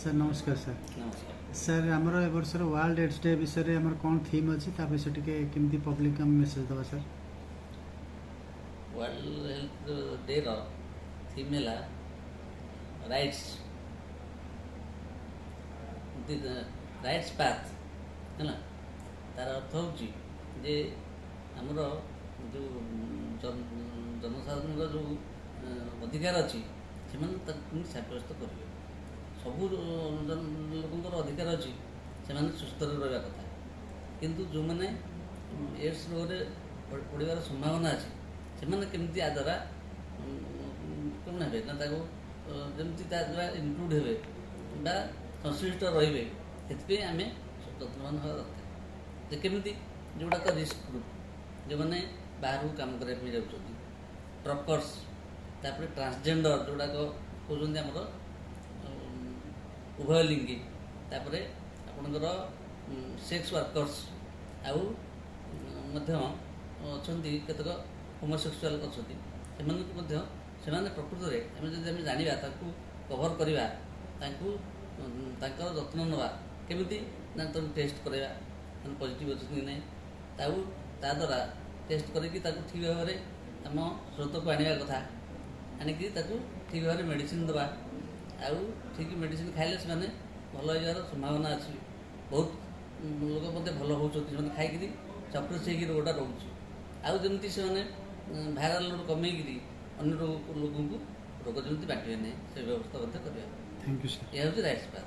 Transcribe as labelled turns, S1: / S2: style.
S1: Sir नमस्कार sir
S2: नमस्कार
S1: sir आमर ए वर्षर वर्ल्ड एड्स डे विषय में कौन थीम अच्छी विषय टी केमती पब्लिक मेसेज दवा sir
S2: world health day theme है राइट्स राइट्स पाथ है तार अर्थ हूँ जे आमर जो जनसाधारण जो अधिकार अच्छी से सब्यस्त करेंगे सबू लोक अधिकार अच्छी से सुस्थ रहा कथा किंतु जो मैंने एड्स रोग पड़ार संभावना अच्छी से केमती आ द्वारा कौन हे ना जमी द्वारा इनक्लूड हे संश्लिष्ट रे से आम जत्नवान हवा दरकार केमी जोड़ाक रिस्क ग्रुप जो मैंने बाहर को कम करने जाऊँ ट्रकर्स तापर ट्रांसजेंडर जोड़ाक कहते आमर उभय लिंगी तापर आपणकर सेक्स वर्कर्स आउ केतक होमोसेक्सुआल अच्छा से प्रकृत में आम जब जाना कभर करवा जत्न नवा केमी टेस्ट करवा पॉजिटिव अच्छी कि नहीं ता द्वारा टेस्ट करके ठीक भाव में आम स्रोत को आने कथा आणिकी ठीक भाव में मेडिसिन दवा आउ ठीक मेडिसिन खाइले से भल होबार संभावना अच्छी बहुत लोग भल होती खाई सप्रेस हो रोगटा रोचे आउ जमी से भाइराल लोड कमेगी अन्य लोक रोग जमी बांटे नहीं से व्यवस्था करवा
S1: थैंक यू सर
S2: यह हूँ राइट्स पाथ।